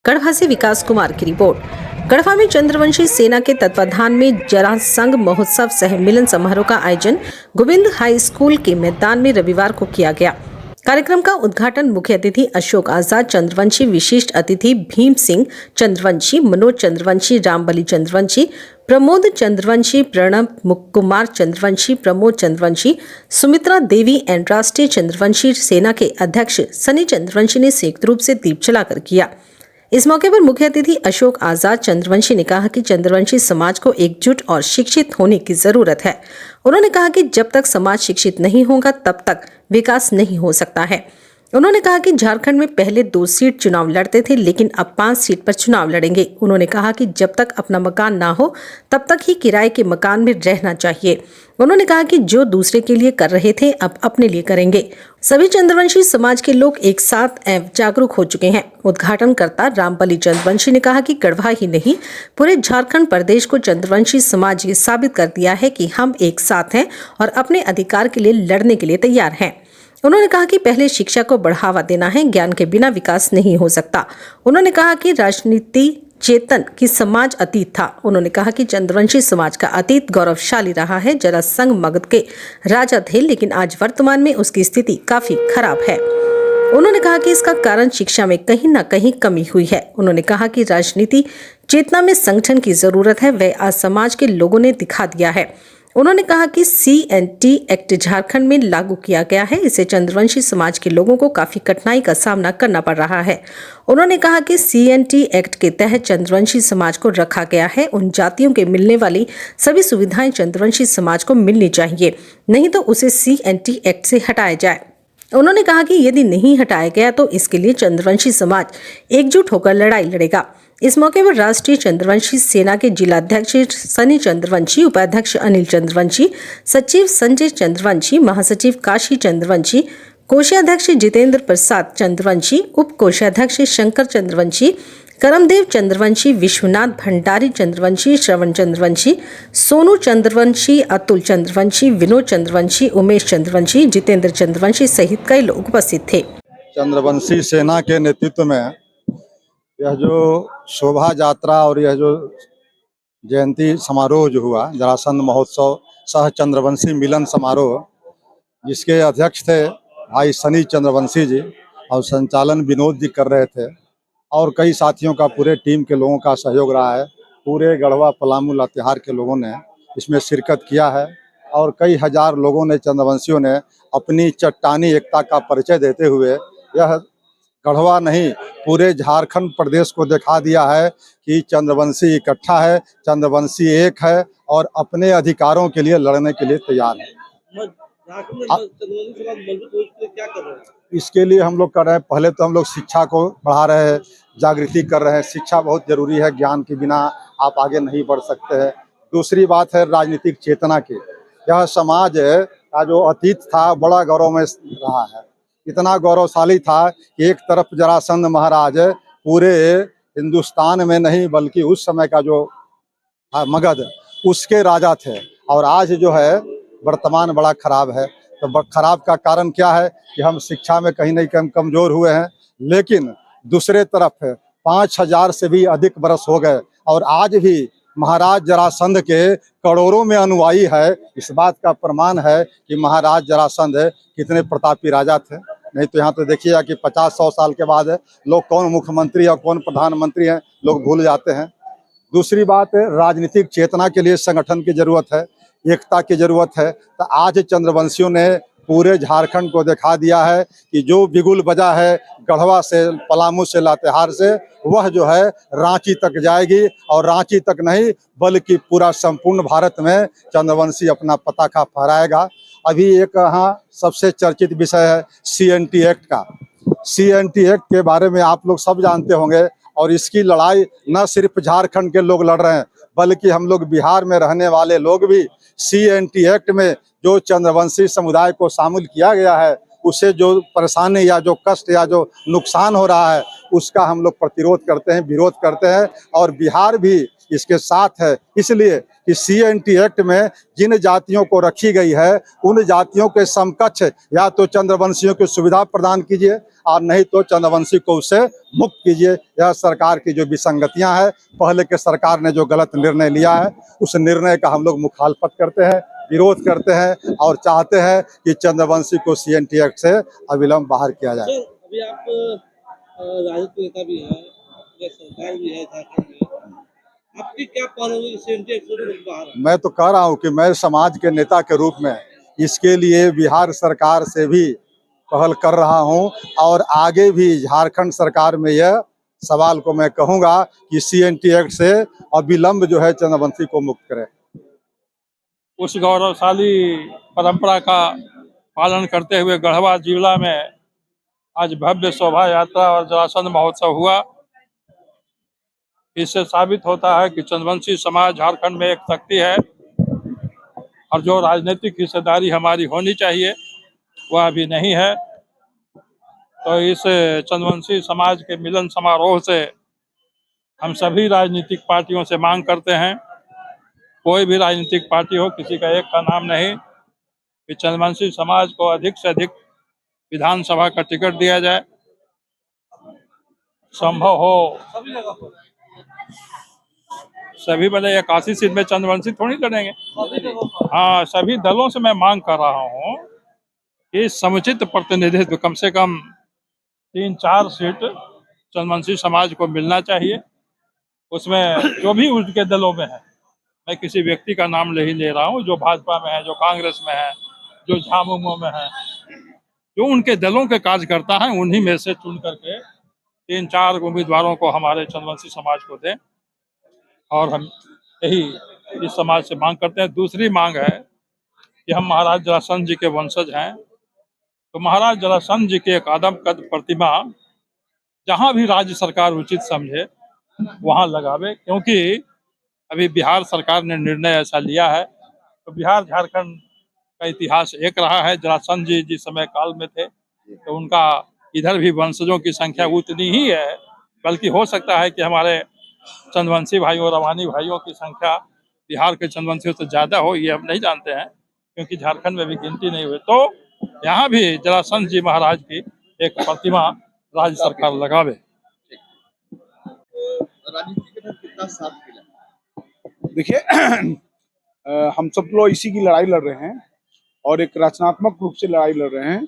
गढ़वा से विकास कुमार की रिपोर्ट। गढ़वा में चंद्रवंशी सेना के तत्वाधान में जरासंघ महोत्सव सह मिलन समारोह का आयोजन गोविंद हाई स्कूल के मैदान में रविवार को किया गया। कार्यक्रम का उद्घाटन मुख्य अतिथि अशोक आजाद चंद्रवंशी, विशिष्ट अतिथि भीम सिंह चंद्रवंशी, मनोज चंद्रवंशी, रामबली चंद्रवंशी, प्रमोद चंद्रवंशी, प्रणब कुमार चंद्रवंशी, प्रमोद चंद्रवंशी, सुमित्रा देवी एंड राष्ट्रीय चंद्रवंशी सेना के अध्यक्ष सनी चंद्रवंशी ने संयुक्त रूप से दीप जलाकर किया। इस मौके पर मुख्य अतिथि अशोक आजाद चंद्रवंशी ने कहा कि चंद्रवंशी समाज को एकजुट और शिक्षित होने की जरूरत है। उन्होंने कहा कि जब तक समाज शिक्षित नहीं होगा तब तक विकास नहीं हो सकता है। उन्होंने कहा कि झारखंड में पहले 2 सीट चुनाव लड़ते थे, लेकिन अब 5 सीट पर चुनाव लड़ेंगे। उन्होंने कहा कि जब तक अपना मकान ना हो तब तक ही किराए के मकान में रहना चाहिए। उन्होंने कहा कि जो दूसरे के लिए कर रहे थे अब अपने लिए करेंगे। सभी चंद्रवंशी समाज के लोग एक साथ एवं जागरूक हो चुके हैं। उद्घाटनकर्ता रामबली चंद्रवंशी ने कहा कि गढ़वा ही नहीं पूरे झारखंड प्रदेश को चंद्रवंशी समाज ये साबित कर दिया है कि हम एक साथ हैं और अपने अधिकार के लिए लड़ने के लिए तैयार हैं। उन्होंने कहा कि पहले शिक्षा को बढ़ावा देना है, ज्ञान के बिना विकास नहीं हो सकता। उन्होंने कहा कि राजनीति चेतन की समाज अतीत था। उन्होंने कहा कि चंद्रवंशी समाज का अतीत गौरवशाली रहा है। जरासंघ मगध के राजा थे, लेकिन आज वर्तमान में उसकी स्थिति काफी खराब है। उन्होंने कहा कि इसका कारण शिक्षा में कहीं न कहीं कमी हुई है। उन्होंने कहा कि राजनीति चेतना में संगठन की जरूरत है, वह आज समाज के लोगों ने दिखा दिया है। उन्होंने कहा कि CNT एक्ट झारखंड में लागू किया गया है, इससे चंद्रवंशी समाज के लोगों को काफी कठिनाई का सामना करना पड़ रहा है। उन्होंने कहा कि CNT एक्ट के तहत चंद्रवंशी समाज को रखा गया है। उन जातियों के मिलने वाली सभी सुविधाएं चंद्रवंशी समाज को मिलनी चाहिए, नहीं तो उसे CNT एक्ट से हटाया जाए। उन्होंने कहा कि यदि नहीं हटाया गया तो इसके लिए चंद्रवंशी समाज एकजुट होकर लड़ाई लड़ेगा। इस मौके पर राष्ट्रीय चंद्रवंशी सेना के जिलाध्यक्ष सनी चंद्रवंशी, उपाध्यक्ष अनिल चंद्रवंशी, सचिव संजय चंद्रवंशी, महासचिव काशी चंद्रवंशी, कोषाध्यक्ष जितेंद्र प्रसाद चंद्रवंशी, उप कोषाध्यक्ष शंकर चंद्रवंशी, करमदेव चंद्रवंशी, विश्वनाथ भंडारी चंद्रवंशी, श्रवण चंद्रवंशी, सोनू चंद्रवंशी, अतुल चंद्रवंशी, विनोद चंद्रवंशी, उमेश चंद्रवंशी, जितेंद्र चंद्रवंशी सहित कई लोग उपस्थित थे। चंद्रवंशी सेना के नेतृत्व में यह जो शोभा यात्रा और यह जो जयंती समारोह जो हुआ, जरासंध महोत्सव सह चंद्रवंशी मिलन समारोह, जिसके अध्यक्ष थे भाई सनी चंद्रवंशी जी और संचालन विनोद जी कर रहे थे और कई साथियों का, पूरे टीम के लोगों का सहयोग रहा है। पूरे गढ़वा, पलामू, लातेहार के लोगों ने इसमें शिरकत किया है और कई हजार लोगों ने, चंद्रवंशियों ने अपनी चट्टानी एकता का परिचय देते हुए यह गढ़वा नहीं पूरे झारखंड प्रदेश को दिखा दिया है कि चंद्रवंशी इकट्ठा है, चंद्रवंशी एक है और अपने अधिकारों के लिए लड़ने के लिए तैयार है। इसके लिए हम लोग कर रहे हैं, पहले तो हम लोग शिक्षा को बढ़ा रहे हैं, जागृति कर रहे हैं। शिक्षा बहुत जरूरी है, ज्ञान के बिना आप आगे नहीं बढ़ सकते हैं। दूसरी बात है राजनीतिक चेतना की। यह समाज का जो अतीत था बड़ा गौरव में रहा है, इतना गौरवशाली था कि एक तरफ जरासंध महाराज पूरे हिंदुस्तान में नहीं बल्कि उस समय का जो मगध उसके राजा थे, और आज जो है वर्तमान बड़ा खराब है। तो खराब का कारण क्या है कि हम शिक्षा में कहीं नहीं कहीं कमजोर हुए हैं, लेकिन दूसरे तरफ 5000 से भी अधिक बरस हो गए और आज भी महाराज जरासंध के करोड़ों में अनुयायी है। इस बात का प्रमाण है कि महाराज जरासंध कितने प्रतापी राजा थे। नहीं तो यहाँ तो देखिएगा कि 50-100 साल के बाद लोग कौन मुख्यमंत्री और कौन प्रधानमंत्री हैं लोग भूल जाते हैं। दूसरी बात, राजनीतिक चेतना के लिए संगठन की जरूरत है, एकता की जरूरत है। तो आज चंद्रवंशियों ने पूरे झारखंड को दिखा दिया है कि जो बिगुल बजा है गढ़वा से, पलामू से, लातेहार से, वह जो है रांची तक जाएगी और रांची तक नहीं बल्कि पूरा संपूर्ण भारत में चंद्रवंशी अपना पताका फहराएगा। अभी एक यहाँ सबसे चर्चित विषय है CNT एक्ट का। CNT एक्ट के बारे में आप लोग सब जानते होंगे और इसकी लड़ाई न सिर्फ झारखंड के लोग लड़ रहे हैं बल्कि हम लोग बिहार में रहने वाले लोग भी CNT एक्ट में जो चंद्रवंशी समुदाय को शामिल किया गया है उससे जो परेशानी या जो कष्ट या जो नुकसान हो रहा है उसका हम लोग प्रतिरोध करते हैं, विरोध करते हैं और बिहार भी इसके साथ है। इसलिए कि CNT एक्ट में जिन जातियों को रखी गई है उन जातियों के समकक्ष या तो चंद्रवंशियों की सुविधा प्रदान कीजिए, और नहीं तो चंद्रवंशी को उससे मुक्त कीजिए। यह सरकार की जो विसंगतियां हैं, पहले के सरकार ने जो गलत निर्णय लिया है, उस निर्णय का हम लोग मुखालफत करते हैं, विरोध करते हैं और चाहते हैं कि चंद्रवंशी को सीएनटी एक्ट से अविलंब बाहर किया जाए। सर, अभी आप राजद नेता भी हैं, या सरकार भी है झारखंड में, आपकी क्या पहल होगी सीएनटी एक्ट से बाहर? मैं तो कह रहा हूं कि मैं समाज के नेता के रूप में इसके लिए बिहार सरकार से भी पहल कर रहा हूं और आगे भी झारखंड सरकार में यह सवाल को मैं कहूंगा कि सीएनटी एक्ट से अविलंब जो है चंद्रवंशी को मुक्त करें। उस गौरवशाली परंपरा का पालन करते हुए गढ़वा जिला में आज भव्य शोभा यात्रा और जरासंध महोत्सव हुआ। इससे साबित होता है कि चंद्रवंशी समाज झारखंड में एक शक्ति है और जो राजनीतिक हिस्सेदारी हमारी होनी चाहिए वह अभी नहीं है। तो इस चंद्रवंशी समाज के मिलन समारोह से हम सभी राजनीतिक पार्टियों से मांग करते हैं, कोई भी राजनीतिक पार्टी हो, किसी का एक का नाम नहीं, कि चंद्रवंशी समाज को अधिक से अधिक विधानसभा का टिकट दिया जाए। संभव हो सभी बने 81 सीट में चंद्रवंशी थोड़ी लड़ेंगे। हाँ, सभी दलों से मैं मांग कर रहा हूँ कि समुचित प्रतिनिधित्व, कम से कम 3-4 सीट चंद्रवंशी समाज को मिलना चाहिए। उसमें जो भी उनके दलों में है, मैं किसी व्यक्ति का नाम नहीं ले रहा हूँ, जो भाजपा में है, जो कांग्रेस में है, जो झामुमो में है, जो उनके दलों के कार्यकर्ता हैं, उन्हीं में से चुन करके 3-4 उम्मीदवारों को हमारे चंद्रवंशी समाज को दें। और हम यही इस समाज से मांग करते हैं। दूसरी मांग है कि हम महाराज जरासंध जी के वंशज हैं, तो महाराज जरासंध जी के एक आदम कद प्रतिमा जहां भी राज्य सरकार उचित समझे वहां लगावे, क्योंकि अभी बिहार सरकार ने निर्णय ऐसा लिया है। तो बिहार झारखंड का इतिहास एक रहा है। जरासंध जी जिस समय काल में थे तो उनका इधर भी वंशजों की संख्या उतनी ही है, बल्कि हो सकता है कि हमारे चंद्रवंशी भाइयों, रवानी भाइयों की संख्या बिहार के चंद्रवंशियों से ज्यादा हो, ये हम नहीं जानते हैं, क्योंकि झारखंड में भी गिनती नहीं हुई। तो यहाँ भी जरासंध जी महाराज की एक प्रतिमा राज्य सरकार लगावे। राजनीति के साथ कितना साथ मिला? देखिए हम सब लोग इसी की लड़ाई लड़ रहे हैं और एक रचनात्मक रूप से लड़ाई लड़ रहे हैं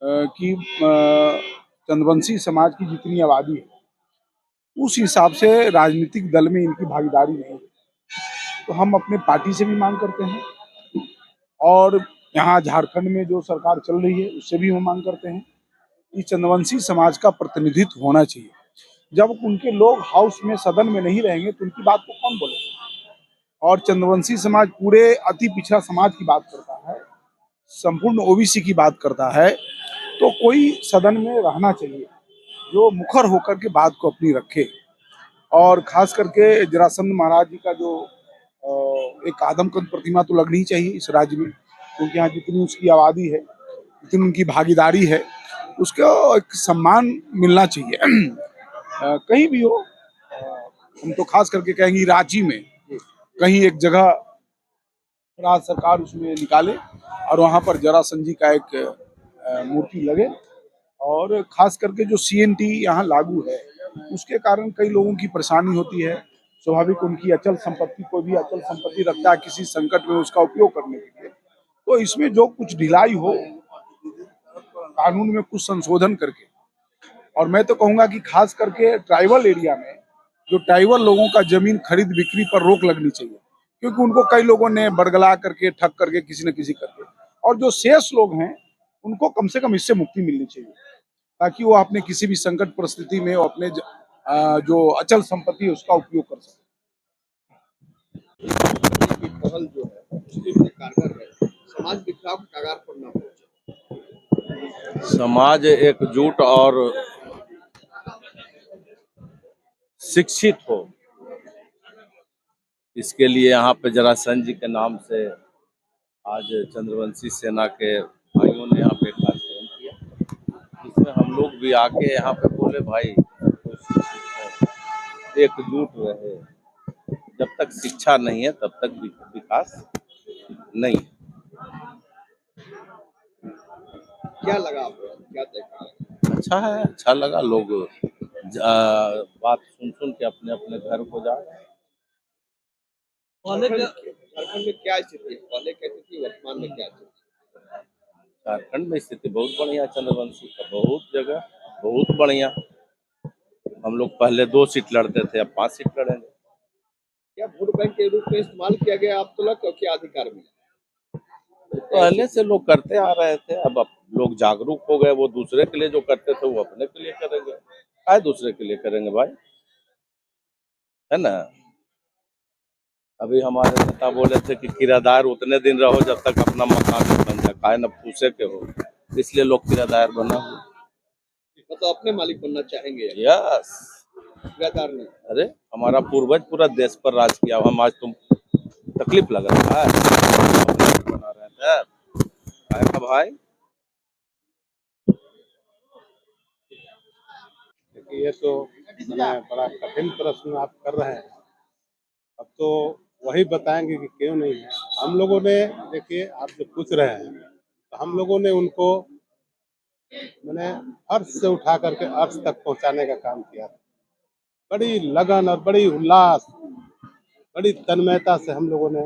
कि चंद्रवंशी समाज की जितनी आबादी है उस हिसाब से राजनीतिक दल में इनकी भागीदारी नहीं है। तो हम अपने पार्टी से भी मांग करते हैं और यहाँ झारखंड में जो सरकार चल रही है उससे भी हम मांग करते हैं कि चंद्रवंशी समाज का प्रतिनिधित्व होना चाहिए। जब उनके लोग हाउस में, सदन में नहीं रहेंगे तो उनकी बात को कौन बोलेगा? और चंद्रवंशी समाज पूरे अति पिछड़ा समाज की बात करता है, संपूर्ण ओबीसी की बात करता है, तो कोई सदन में रहना चाहिए जो मुखर होकर के बात को अपनी रखे। और खास करके जरासंध महाराज जी का जो एक आदमकद प्रतिमा तो लगनी ही चाहिए इस राज्य में, क्योंकि यहाँ जितनी उसकी आबादी है, जितनी उनकी भागीदारी है, उसका एक सम्मान मिलना चाहिए। कहीं भी हो, हम तो खास करके कहेंगे रांची में कहीं एक जगह राज्य सरकार उसमें निकाले और वहाँ पर जरासंध जी का एक मूर्ति लगे। और खास करके जो सीएनटी यहाँ लागू है उसके कारण कई लोगों की परेशानी होती है। स्वाभाविक उनकी अचल संपत्ति, कोई भी अचल संपत्ति रखता है किसी संकट में उसका उपयोग करने के लिए, तो इसमें जो कुछ ढिलाई हो कानून में कुछ संशोधन करके। और मैं तो कहूँगा कि खास करके ट्राइबल एरिया में जो ट्राइबल लोगों का जमीन खरीद बिक्री पर रोक लगनी चाहिए, क्योंकि उनको कई लोगों ने बरगला करके, ठग करके, किसी न किसी करके, और जो शेष लोग हैं उनको कम से कम इससे मुक्ति मिलनी चाहिए, ताकि वो अपने किसी भी संकट परिस्थिति में वो अपने जो अचल संपत्ति है उसका उपयोग कर सके। की पहल जो है उसके कारगर है, समाज बिखराव के कगार पर न पहुंचे। समाज एकजुट और शिक्षित हो, इसके लिए यहाँ पे जरासंध जी के नाम से आज चंद्रवंशी सेना के भाइयों ने यहाँ पे कार्यक्रम किया, जिसमें हम लोग भी आके यहाँ पे बोले भाई एकजुट रहे, जब तक शिक्षा नहीं है तब तक विकास नहीं है। क्या लगा आपको, क्या देखा? अच्छा है, अच्छा लगा। लोग बात सुन सुन के अपने अपने घर को जा रहे हैं। पहले क्या झारखंड में क्या स्थिति है? पहले कैसी थी, वर्तमान में क्या स्थिति झारखंड में स्थिति बहुत बढ़िया, चंद्रवंशी का बहुत जगह बहुत बढ़िया। हम लोग पहले 2 सीट लड़ते थे, अब 5 सीट लड़ेंगे। क्या वोट बैंक के रूप में इस्तेमाल किया गया आप तक और क्या अधिकार मिला? पहले से लोग करते आ रहे थे, अब लोग जागरूक हो गए। वो दूसरे के लिए जो करते थे वो अपने के लिए करेंगे, काय दूसरे के लिए करेंगे भाई, है ना। अभी हमारे नेता बोले थे कि किराएदार उतने दिन रहो जब तक अपना मकान न बन जाए, काय न पूछे के हो, इसलिए लोग किराएदार बना हुए। मतलब अपने मालिक बनना चाहेंगे, यस, ठेकेदार नहीं। अरे हमारा पूर्वज पूरा देश पर राज किया, हम आज तुम तकलीफ लग रहा है बना रहे थे काय का भाई। देखिए, ये तो मैंने बड़ा कठिन प्रश्न आप कर रहे हैं। अब तो वही बताएंगे कि क्यों नहीं है। हम लोगों ने, देखिए आप जो पूछ रहे हैं, तो हम लोगों ने उनको मैंने अर्श से उठा करके अर्श तक पहुंचाने का काम किया था। बड़ी लगन और बड़ी उल्लास, बड़ी तन्मयता से हम लोगों ने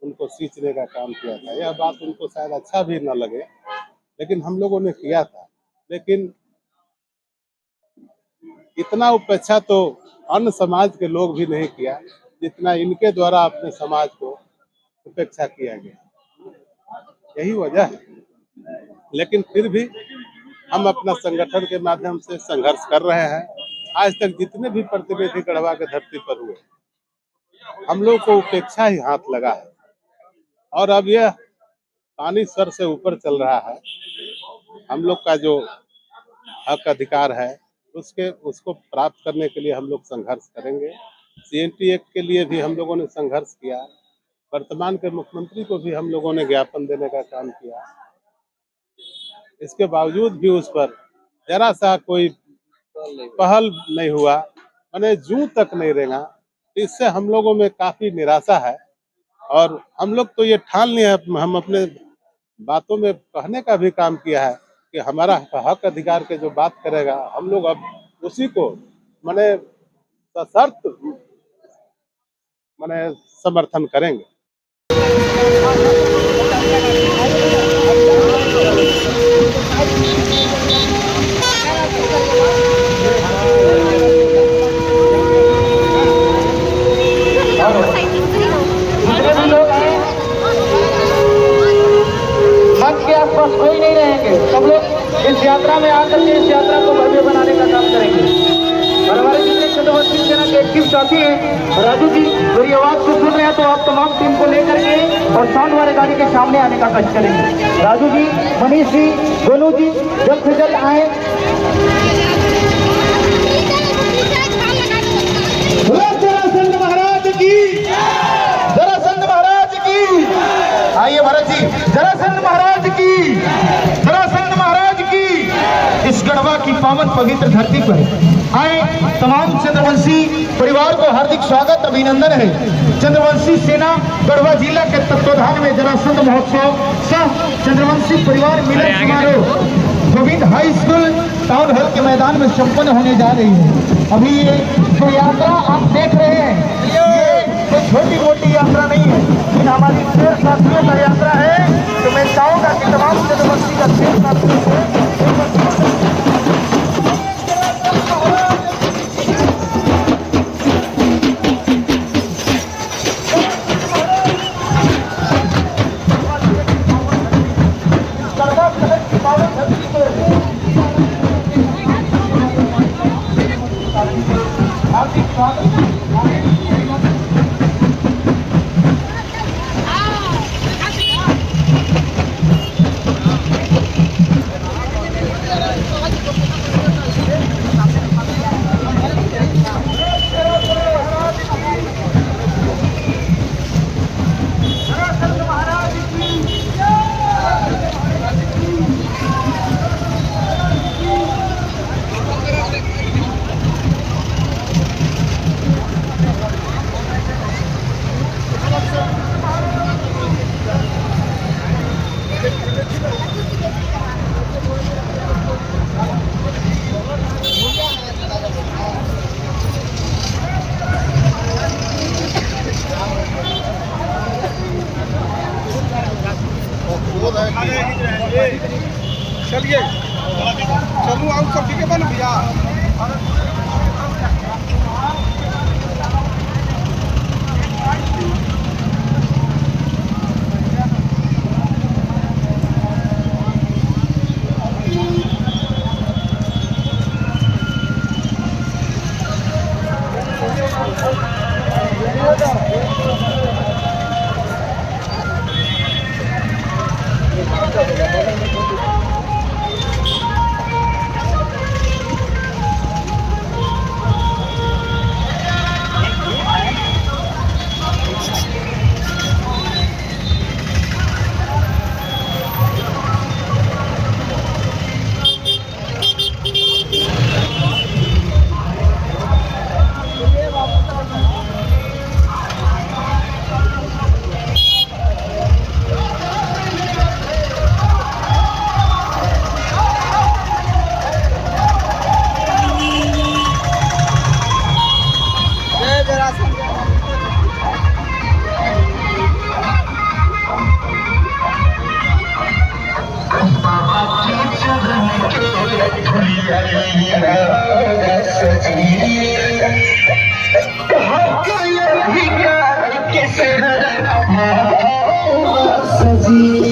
उनको सींचने का काम किया था। यह बात उनको शायद अच्छा भी न लगे, लेकिन हम लोगों ने किया था। लेकिन इतना उपेक्षा तो अन्य समाज के लोग भी नहीं किया जितना इनके द्वारा अपने समाज को उपेक्षा किया गया। यही वजह है। लेकिन फिर भी हम अपना संगठन के माध्यम से संघर्ष कर रहे हैं। आज तक जितने भी प्रतिनिधि गढ़वा के धरती पर हुए, हम लोग को उपेक्षा ही हाथ लगा है। और अब यह पानी सर से ऊपर चल रहा है। हम लोग का जो हक अधिकार है उसको प्राप्त करने के लिए हम लोग संघर्ष करेंगे। CNT एक्ट के लिए भी हम लोगों ने संघर्ष किया। वर्तमान के मुख्यमंत्री को भी हम लोगों ने ज्ञापन देने का काम किया। इसके बावजूद भी उस पर जरा सा कोई पहल नहीं हुआ, मैंने जूं तक नहीं रेंगा। इससे हम लोगों में काफी निराशा है। और हम लोग तो ये ठान लिए हैं, हम अपने बातों में कहने का भी काम किया है कि हमारा हक अधिकार के जो बात करेगा, हम लोग अब उसी को माने सशर्त माने समर्थन करेंगे। जितने भी लोग हैं मंच के आसपास कोई नहीं रहेंगे। सब लोग इस यात्रा में आकर के इस यात्रा को भव्य बनाने का काम करेंगे। और हमारे जितने चंद्रवंशी सेना के एक्टिव साथी हैं, राजू जी मेरी आवाज को सुन रहे हैं तो आप तमाम टीम को लेकर के और साउंड वाले गाड़ी के सामने आने का कष्ट करेंगे। राजू जी, मनीष जी, गोलू जी जल्द से जल्द आए। जरासंध महाराज की, जरासंध महाराज की। आइए भरत जी, जरासंध महाराज की, जरासंध महाराज की। इस गढ़वा की पावन पवित्र धरती पर आए तमाम चंद्रवंशी परिवार को हार्दिक स्वागत अभिनंदन है। चंद्रवंशी सेना गढ़वा जिला के तत्वाधान में जरासंध महोत्सव सह चंद्रवंशी परिवार मिलन समारोह Govind high school town hall के मैदान में संपन्न होने जा रही है। अभी ये जो यात्रा आप देख रहे हैं, ये कोई छोटी मोटी यात्रा नहीं है, लेकिन हमारी शेर साथियों का यात्रा है। तो मैं चाहूंगा कि तमाम चंद्रवंशी का शेर साथियों से सजी